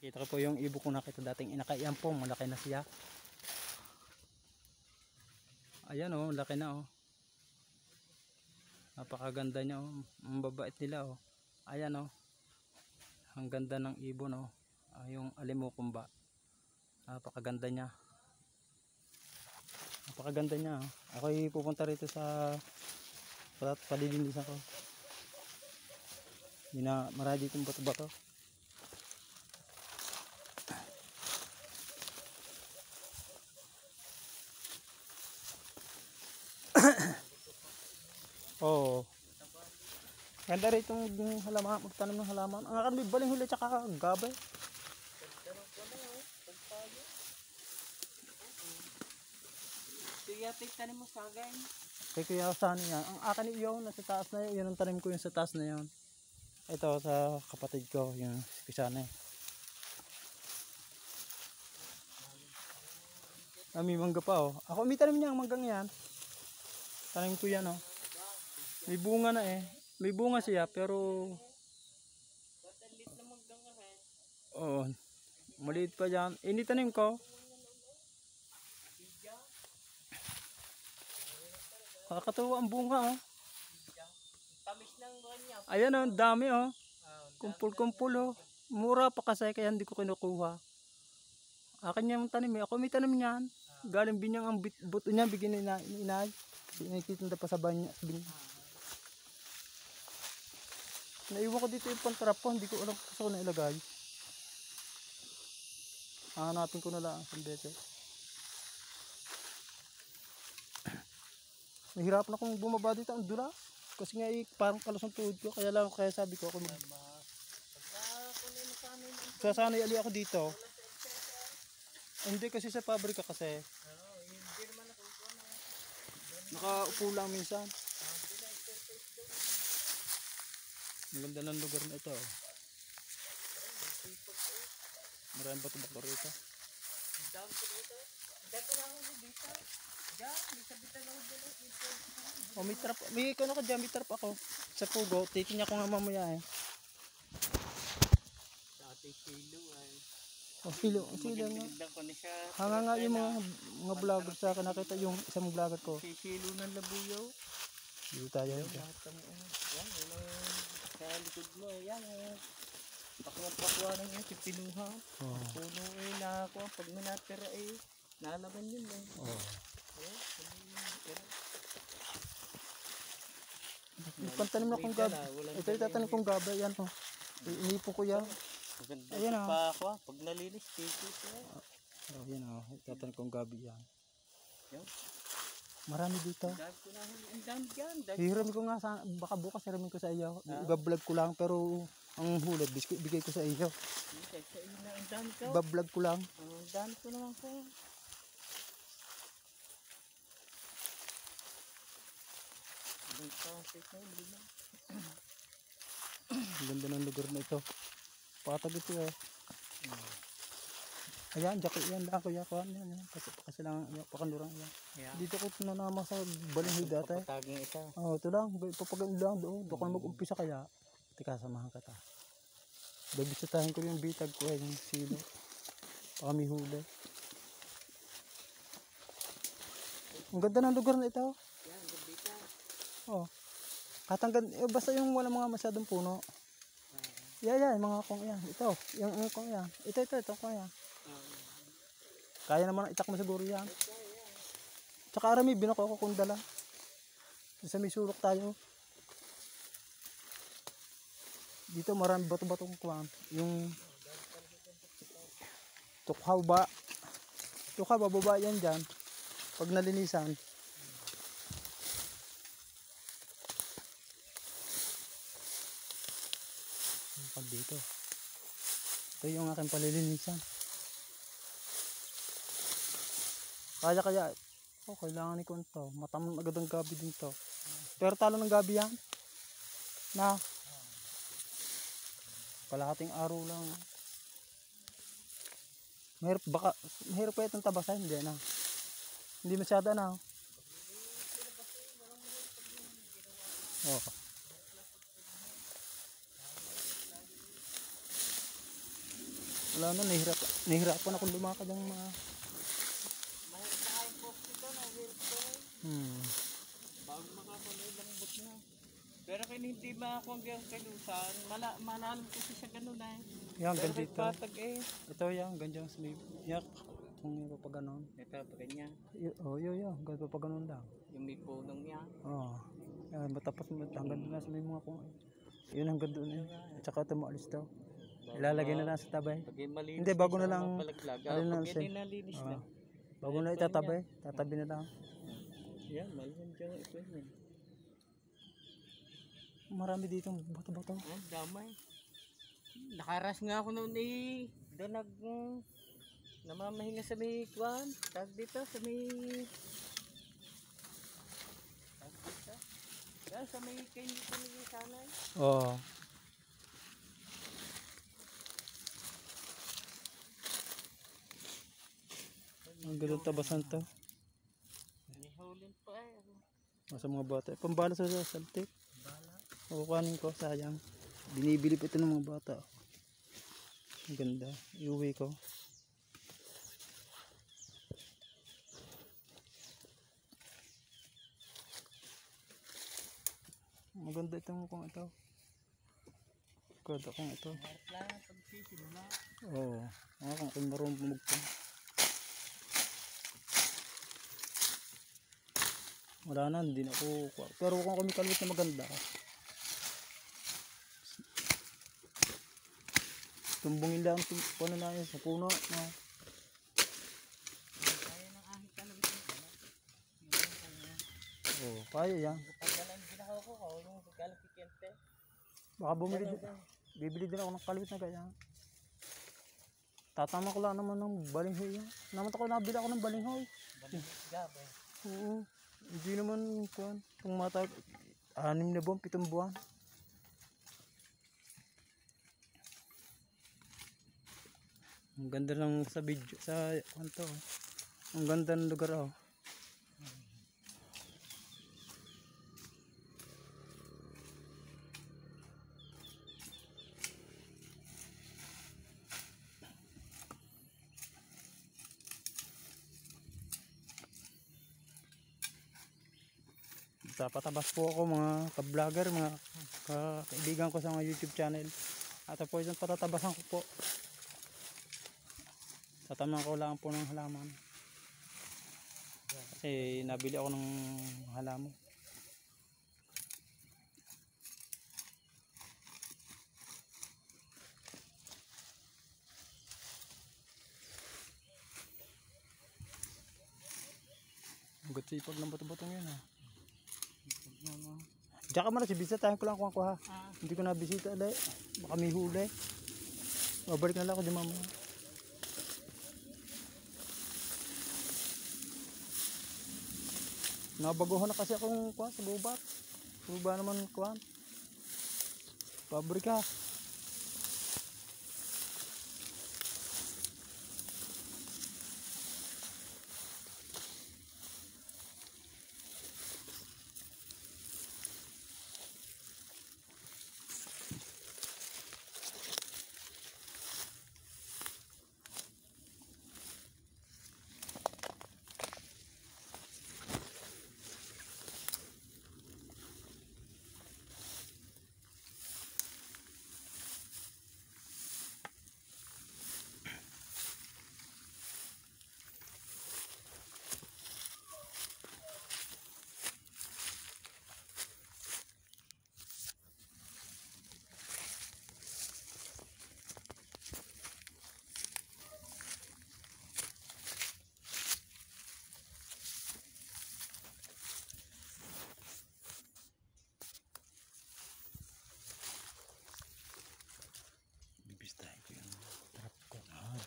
Kita ko po yung ibo kong nakita dating inakaiyan po, malaki na siya. Ayan oh, laki na oh. Napakaganda niya oh. Ang babait nila oh. Ayan oh. Ang ganda ng ibon oh. Yung alimukumba. Napakaganda niya. Napakaganda niya oh. Ako'y pupunta rito sa palilinisan ko. Marami ditong bato-bato. Oh. Ganda rin itong halaman, magtanim ng halaman. Ang akan may baling huli tsaka gabay. Kaya tanim mo sagay. Kaya kuya saan yan. Ang akin yun, nasa taas na yun. Yun ang tanim ko yung sa taas na yun. Ito sa kapatid ko, yung pisana eh. May mangga pa oh. Ako may tanim niya ang manggang yan. Tanim ko yan oh. May bunga na eh. May bunga siya pero oh, maliit pa dyan. Initanim ko. Nakakatuwa ang bunga oh. Tamis ng kanya. Ayan oh, dami oh. Kumpul-kumpul oh. Mura pa kasi kaya hindi ko kinukuha. Akin niya yung tanim eh. Ako may tanim niyan. Galing binyang ang buto niya bigyan ni inay. Nakikita pa sa banya. Naiwan ko dito yung pantrap ko, hindi ko alam kung saan ko nailagay. Hanapin ko na lang ang bete. Nahirapan akong bumaba dito ang dulas. Kasi nga parang kalos ang tuhod ko, kaya sabi ko ako sasanay ali ako dito. Hindi kasi sa pabrika kasi. Nakaupo lang minsan. Ang ganda ng lugar na ito. Maraming bato-bato rito. Oh, may trap. May ikaw na ka dyan, may trap ako. Sa pugo, titin ako nga mamaya eh. Dati kilo ay. Oh, silo nga. Hanga nga yung mga vlogger sa akin. Nakita yung isang vlogger ko. Silo ng labuyaw. Dito tayo. Yan, sa likod mo, yan. Pakuha ng yung pinuha. Puno eh, nakakuha. Pag minatira eh, nalaban yun eh. Pantanim na kong gabay. Ito yung tatanim kong gabay. Yan o. Inipo ko yan. Ayan o. Pag nalinis, tikit yan. Ayan o. Tatanim kong gabay yan. Marami dito. Ang dami dyan. Hiramin ko nga, baka bukas hiramin ko sa iyo. Iba-vlog ko lang pero ang hulad, bigay ko sa iyo. Iba-vlog ko lang. Ang dami ko naman ko. Ang ganda ng lugar na ito. Patag ito eh. Ayan, jacket yan lang kuya kuhan yan. Kasi lang pakanurang yan. Dito ko tinanama sa balinghoy dati. Papataging isa. Oh, ito lang, papagano lang doon. Doon ko na mag-umpisa kaya. Tika, samahan ka ta. Babisitahin ko yung bitag ko yung silo. Baka may huli. Ang ganda ng lugar na ito. Yan, gabita. Oh. Katanggan, basta yung wala mga masyadong puno. Yan, mga kong yan. Ito, yung kong yan. Ito kong yan. Kaya naman itak mo siguro yan. Tsaka arami, binako ako kung dala. Sa may sulok tayo. Dito marami bato-batong kuwan. Yung tukhaw ba? Tukhaw, bababa yan dyan. Pag nalinisan. Pag dito. Ito yung aking palilinisan. Kaya kailangan ni Kunto. Matamang agad ang gabi dito. Pero talo ng gabi yan. Na. Kalahating araw lang. Mahirap pa itong tabasan. Hindi na. Hindi masyado na. Oh. Wala na, nahihirapan akong lumakad ng mga... Mahirap na kayong post ito, nahirap ko eh. Bago makapanood lang bot na. Pero kung hindi makakuha ang kalusan, malalim kasi siya ganun eh. Yan, Pero ganito. patag eh. Ito yan, ganyan sa may... Yak, kung may pa ganon. Ito pa ganyan. Yo, ganito pa ganon lang. Yung may punong yan. Oo. Yan, matapos hanggang doon na sa may mga kung... Yun hanggang doon eh. At saka ito maalis daw. Ilalagay na lang sa tabay. Pag malinis Hindi, bago na lang. Pag hindi nalinis na. Bago na itatabay, tatabi na lang. Yan, malinis dyan ito yun. Marami dito bato-bato. Ah, damay. Nakaras nga ako noon eh. Doon namamahinga sa may kwan. Tag dito sa may... Tag dito. Yan, sa may kayo dito nila sana eh. Oo. Ang gandang tabasan to. Nihulin pa eh. Sa mga bata. Pambala sa saltik. Bala. Kukuhanin ko, sayang. Binibili pa ito ng mga bata. Ang ganda. Iuwi ko. Maganda itong kung ito. Ganda kung ito. Harap lang ang pagsisimula. Oo. Kung marunong bumugtong. Wala na, hindi na ako. Pero kung kami kalwit na maganda. Tumbungin lang ano na yun, sa puno. No? Kaya ng ahit ka na bitin. Oo, kaya yan. Pagkala yung ginakaw ko, yung pagkala kikente. Baka bibili din ako ng kalwit na ganyan. Tatama ko lang naman ng balinghoy yan. Naman ako nabili ako ng balinghoy. Balinis gabi. Oo. Hindi naman kuwan. Kung matag 6 na buwan, 7 buwan. Ang ganda ng sa video sa kanto. Ang ganda ng lugar oh. Patabas po ako mga ka-vlogger, mga kaibigan ko sa mga YouTube channel. At po isang patatabasan ko po. Tatamaan ko lang po ng halaman. Kasi nabili ako ng halaman. Ang gatsipag ng bato-batong yun ha. Diyan ka muna si Bisa, tayo ko lang kuha. Hindi ko na bisita ulit. Baka may huli. Babalik na lang ako di mamaya. Nabaguhan na kasi akong kuha sa gubat. Guba naman kuha. Pabrika.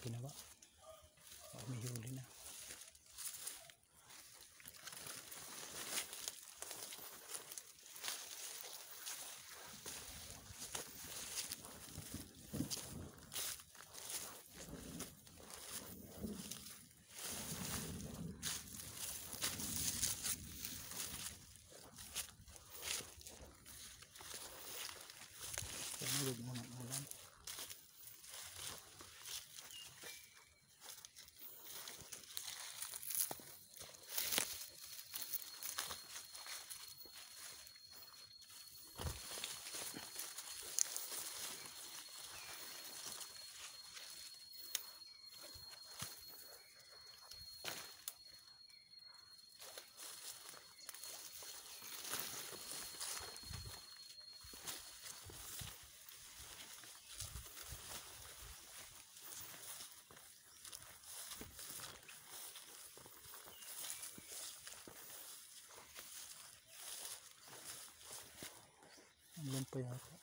Ginawa. May huli na. Tumulog mo ng ulan. pa yata.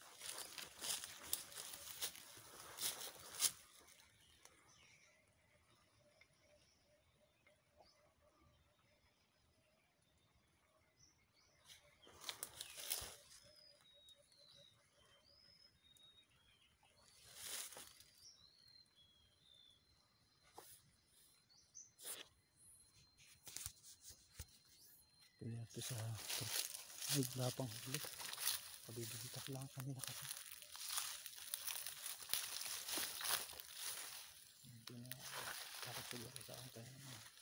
Kaya ito sa ay lapang ulit. Pabibitak lang kanila kasi. Hindi na takot siguro sa akin.